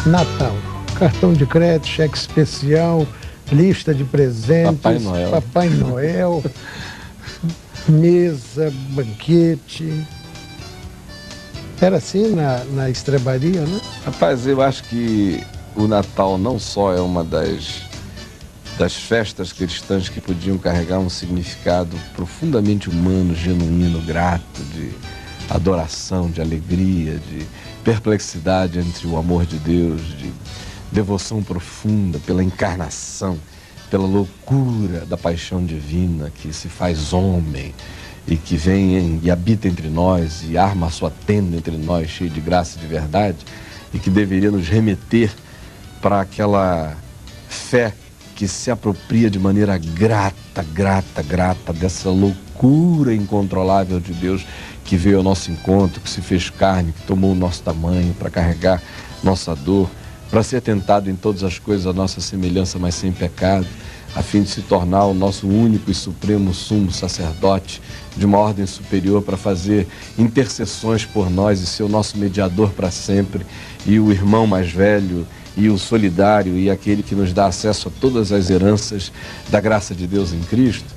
Natal. Cartão de crédito, cheque especial, lista de presentes, Papai Noel, mesa, banquete. Era assim na estrebaria, né? Rapaz, eu acho que o Natal não só é uma das festas cristãs que podiam carregar um significado profundamente humano, genuíno, grato, de adoração, de alegria, de perplexidade entre o amor de Deus, de devoção profunda pela encarnação, pela loucura da paixão divina que se faz homem e que vem e habita entre nós e arma a sua tenda entre nós, cheio de graça e de verdade, e que deveria nos remeter para aquela fé que se apropria de maneira grata dessa loucura incontrolável de Deus que veio ao nosso encontro, que se fez carne, que tomou o nosso tamanho para carregar nossa dor, para ser tentado em todas as coisas a nossa semelhança, mas sem pecado, a fim de se tornar o nosso único e supremo sumo sacerdote de uma ordem superior para fazer intercessões por nós e ser o nosso mediador para sempre, e o irmão mais velho, e o solidário, e aquele que nos dá acesso a todas as heranças da graça de Deus em Cristo,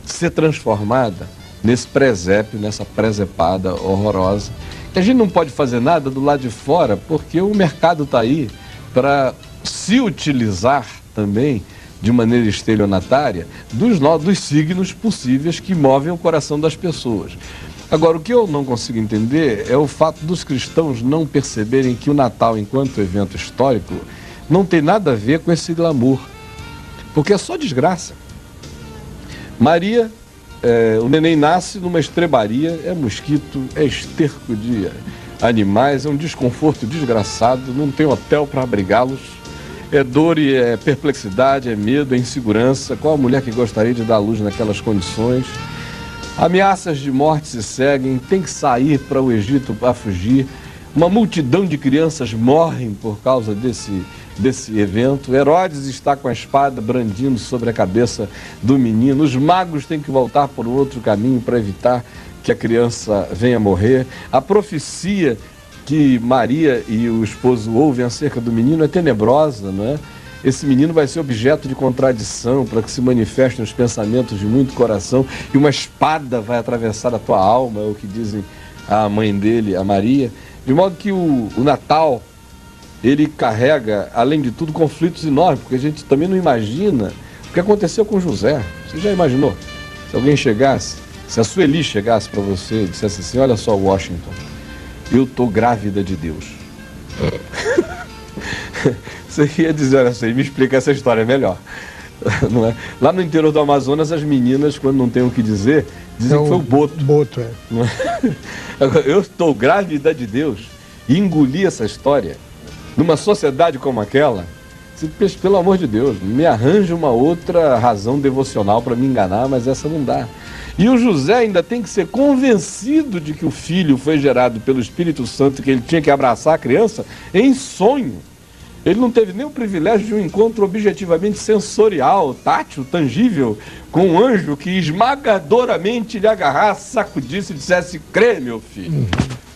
ser transformada nesse presépio, nessa presepada horrorosa, que a gente não pode fazer nada do lado de fora, porque o mercado está aí para se utilizar também de maneira estelionatária dos signos possíveis que movem o coração das pessoas. Agora, o que eu não consigo entender é o fato dos cristãos não perceberem que o Natal, enquanto evento histórico, não tem nada a ver com esse glamour, porque é só desgraça. Maria, o neném nasce numa estrebaria, é mosquito, é esterco de animais, é um desconforto desgraçado, não tem hotel para abrigá-los, é dor e é perplexidade, é medo, é insegurança. Qual a mulher que gostaria de dar luz naquelas condições? Ameaças de morte se seguem, tem que sair para o Egito para fugir. Uma multidão de crianças morrem por causa desse evento. Herodes está com a espada brandindo sobre a cabeça do menino. Os magos têm que voltar por outro caminho para evitar que a criança venha morrer. A profecia que Maria e o esposo ouvem acerca do menino é tenebrosa, não é? Esse menino vai ser objeto de contradição para que se manifestem os pensamentos de muito coração, e uma espada vai atravessar a tua alma, é o que dizem a mãe dele, a Maria. De modo que o Natal, ele carrega, além de tudo, conflitos enormes, porque a gente também não imagina o que aconteceu com José. Você já imaginou? Se alguém chegasse, se a Sueli chegasse para você e dissesse assim: olha só, Washington, eu estou grávida de Deus. Você ia dizer, olha só, me explica essa história melhor. Não é? Lá no interior do Amazonas, as meninas, quando não tem o que dizer, dizem que foi o boto. Boto, é. Não é? Agora, eu estou grávida de Deus e engoli essa história numa sociedade como aquela. Pelo amor de Deus, me arranja uma outra razão devocional para me enganar, mas essa não dá. E o José ainda tem que ser convencido de que o filho foi gerado pelo Espírito Santo, que ele tinha que abraçar a criança em sonho. Ele não teve nem o privilégio de um encontro objetivamente sensorial, tátil, tangível, com um anjo que esmagadoramente lhe agarrasse, sacudisse e dissesse: crê, meu filho.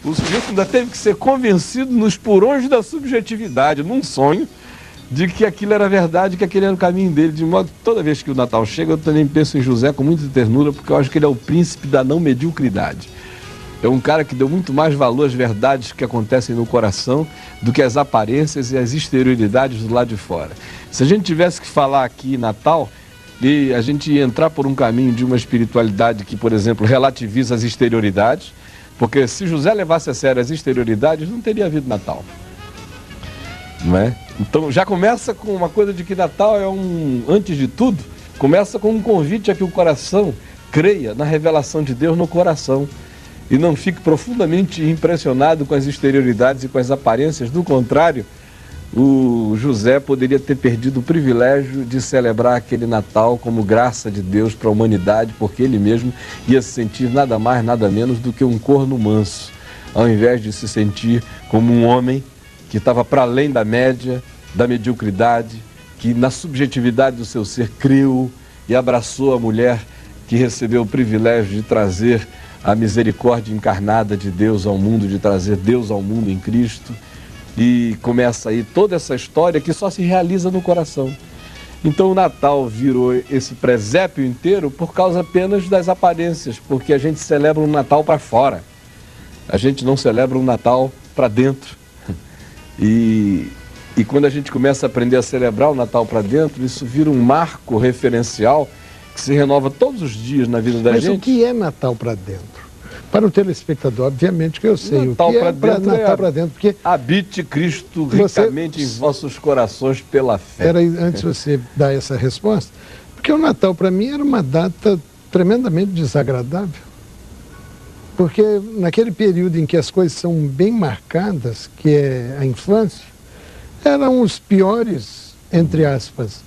O sujeito ainda teve que ser convencido nos porões da subjetividade, num sonho, de que aquilo era verdade, que aquele era o caminho dele. De modo que toda vez que o Natal chega, eu também penso em José com muita ternura, porque eu acho que ele é o príncipe da não mediocridade. É um cara que deu muito mais valor às verdades que acontecem no coração do que às aparências e às exterioridades do lado de fora. Se a gente tivesse que falar aqui Natal, e a gente ia entrar por um caminho de uma espiritualidade que, por exemplo, relativiza as exterioridades, porque se José levasse a sério as exterioridades, não teria havido Natal. Não é? Então já começa com uma coisa de que Natal é antes de tudo, começa com um convite a que o coração creia na revelação de Deus no coração e não fique profundamente impressionado com as exterioridades e com as aparências. Do contrário, o José poderia ter perdido o privilégio de celebrar aquele Natal como graça de Deus para a humanidade, porque ele mesmo ia se sentir nada mais, nada menos do que um corno manso, ao invés de se sentir como um homem que estava para além da média, da mediocridade, que na subjetividade do seu ser creu e abraçou a mulher que recebeu o privilégio de trazer a misericórdia encarnada de Deus ao mundo, de trazer Deus ao mundo em Cristo. E começa aí toda essa história que só se realiza no coração. Então o Natal virou esse presépio inteiro por causa apenas das aparências, porque a gente celebra um Natal para fora. A gente não celebra um Natal para dentro. E quando a gente começa a aprender a celebrar o Natal para dentro, isso vira um marco referencial que se renova todos os dias na vida da gente. Mas o que é Natal para dentro? Para o telespectador, obviamente que eu sei Natal o que é Natal para dentro, porque habite Cristo ricamente em vossos corações pela fé. Peraí, antes de você dar essa resposta, porque o Natal para mim era uma data tremendamente desagradável. Porque naquele período em que as coisas são bem marcadas, que é a infância, eram os piores, entre aspas,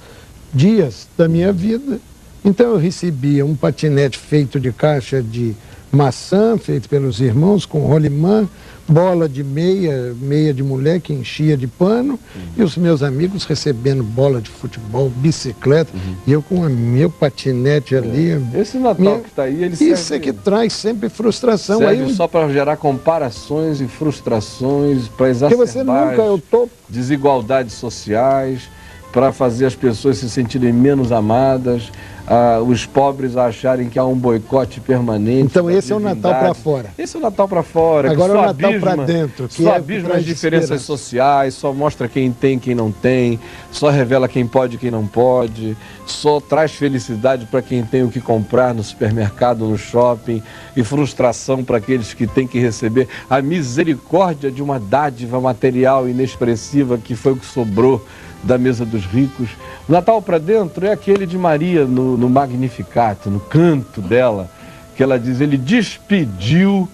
dias da minha vida. Então eu recebia um patinete feito de caixa de maçã, feito pelos irmãos, com rolimã, bola de meia de mulher que enchia de pano, e os meus amigos recebendo bola de futebol, bicicleta, e eu com o meu patinete ali. Esse Natal que está aí, ele serve... Isso é que traz sempre frustração. Serve aí, só para gerar comparações e frustrações, para exacerbar você nunca é o topo. Desigualdades sociais, para fazer as pessoas se sentirem menos amadas, os pobres acharem que há um boicote permanente. Então esse é o Natal para fora. Esse é o Natal para fora. Agora é o Natal para dentro. Só abisma as diferenças sociais, só mostra quem tem, quem não tem, só revela quem pode e quem não pode, só traz felicidade para quem tem o que comprar no supermercado, no shopping, e frustração para aqueles que têm que receber a misericórdia de uma dádiva material inexpressiva que foi o que sobrou da mesa dos ricos. O Natal para dentro é aquele de Maria no Magnificat, no canto dela, que ela diz: ele despediu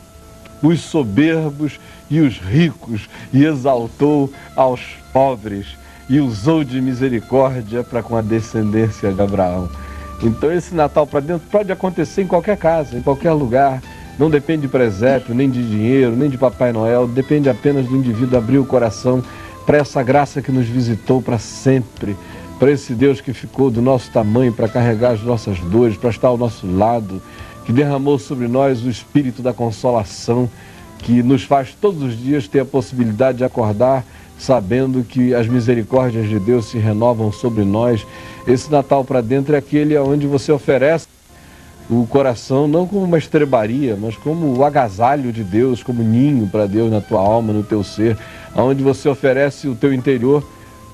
os soberbos e os ricos e exaltou aos pobres e usou de misericórdia para com a descendência de Abraão. Então esse Natal para dentro pode acontecer em qualquer casa, em qualquer lugar. Não depende de presépio, nem de dinheiro, nem de Papai Noel, depende apenas do indivíduo abrir o coração para essa graça que nos visitou para sempre, para esse Deus que ficou do nosso tamanho para carregar as nossas dores, para estar ao nosso lado, que derramou sobre nós o espírito da consolação, que nos faz todos os dias ter a possibilidade de acordar sabendo que as misericórdias de Deus se renovam sobre nós. Esse Natal para dentro é aquele onde você oferece o coração não como uma estrebaria, mas como o agasalho de Deus, como ninho para Deus na tua alma, no teu ser, onde você oferece o teu interior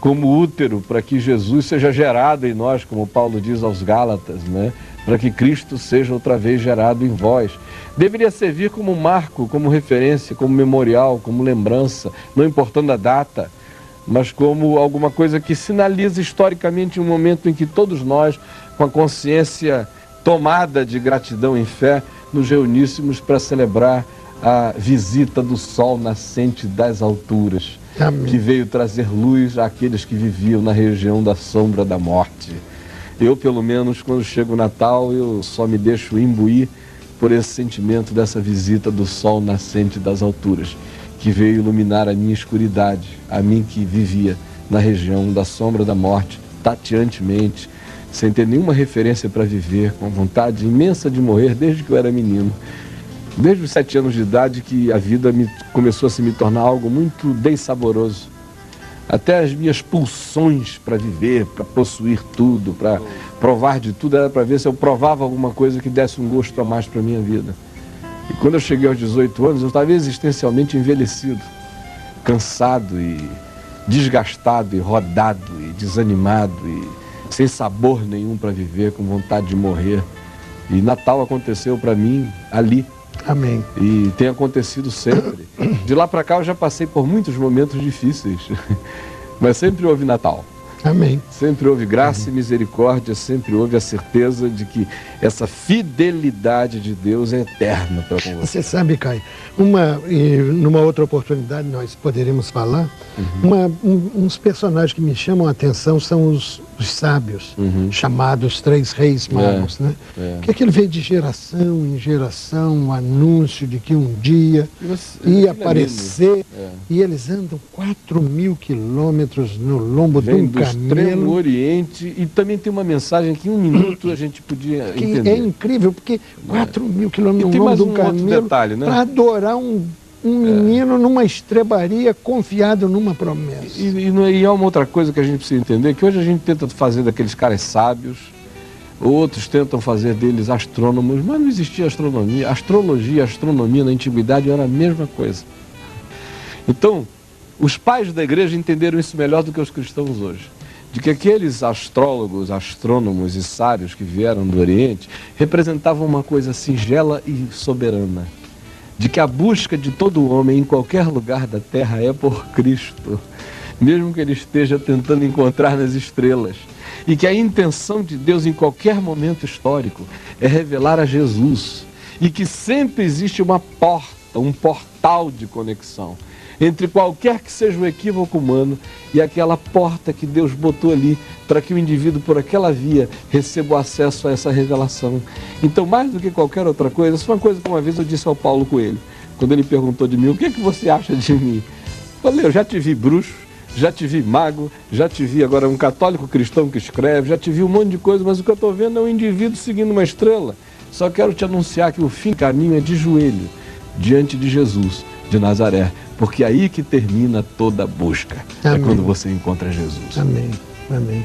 como útero para que Jesus seja gerado em nós, como Paulo diz aos Gálatas, né? Para que Cristo seja outra vez gerado em vós. Deveria servir como marco, como referência, como memorial, como lembrança, não importando a data, mas como alguma coisa que sinaliza historicamente um momento em que todos nós, com a consciência tomada de gratidão em fé, nos reuníssemos para celebrar a visita do sol nascente das alturas. Amém. Que veio trazer luz àqueles que viviam na região da sombra da morte. Eu, pelo menos, quando chega o Natal, eu só me deixo imbuir por esse sentimento dessa visita do sol nascente das alturas, que veio iluminar a minha escuridade, a mim que vivia na região da sombra da morte, tateantemente, sem ter nenhuma referência para viver, com vontade imensa de morrer desde que eu era menino. Desde os 7 anos de idade que a vida começou a se me tornar algo muito densaboroso. Até as minhas pulsões para viver, para possuir tudo, para provar de tudo, era para ver se eu provava alguma coisa que desse um gosto a mais para a minha vida. E quando eu cheguei aos 18 anos, eu estava existencialmente envelhecido, cansado e desgastado e rodado e desanimado e sem sabor nenhum para viver, com vontade de morrer. E Natal aconteceu para mim ali. Amém. E tem acontecido sempre. De lá para cá eu já passei por muitos momentos difíceis, mas sempre houve Natal. Amém. Sempre houve graça e misericórdia, sempre houve a certeza de que essa fidelidade de Deus é eterna para com você. Você sabe, Caio, numa outra oportunidade nós poderemos falar, uns personagens que me chamam a atenção são os sábios, chamados 3 reis magos, né? Que ele veio de geração em geração, o anúncio de que um dia ia aparecer, e eles andam 4.000 quilômetros no lombo de um camelo. Extremo Oriente, e também tem uma mensagem que em 1 minuto a gente podia entender. É incrível, porque 4.000 quilômetros no lombo de um camelo, detalhe, né? Para adorar um um menino numa estrebaria confiado numa promessa. E há uma outra coisa que a gente precisa entender, que hoje a gente tenta fazer daqueles caras sábios, outros tentam fazer deles astrônomos, mas não existia astronomia. Astrologia e astronomia na antiguidade era a mesma coisa. Então, os pais da igreja entenderam isso melhor do que os cristãos hoje. De que aqueles astrólogos, astrônomos e sábios que vieram do Oriente representavam uma coisa singela e soberana. De que a busca de todo homem em qualquer lugar da Terra é por Cristo, mesmo que ele esteja tentando encontrar nas estrelas. E que a intenção de Deus em qualquer momento histórico é revelar a Jesus. E que sempre existe uma porta, um portal de conexão entre qualquer que seja o equívoco humano e aquela porta que Deus botou ali para que o indivíduo por aquela via receba o acesso a essa revelação. Então, mais do que qualquer outra coisa, isso foi uma coisa que uma vez eu disse ao Paulo Coelho, quando ele perguntou de mim, o que é que você acha de mim? Eu falei, eu já te vi bruxo, já te vi mago, já te vi agora um católico cristão que escreve, já te vi um monte de coisa, mas o que eu estou vendo é um indivíduo seguindo uma estrela. Só quero te anunciar que o fim do caminho é de joelho, diante de Jesus de Nazaré, porque é aí que termina toda a busca. Amém. É quando você encontra Jesus. Amém. Amém.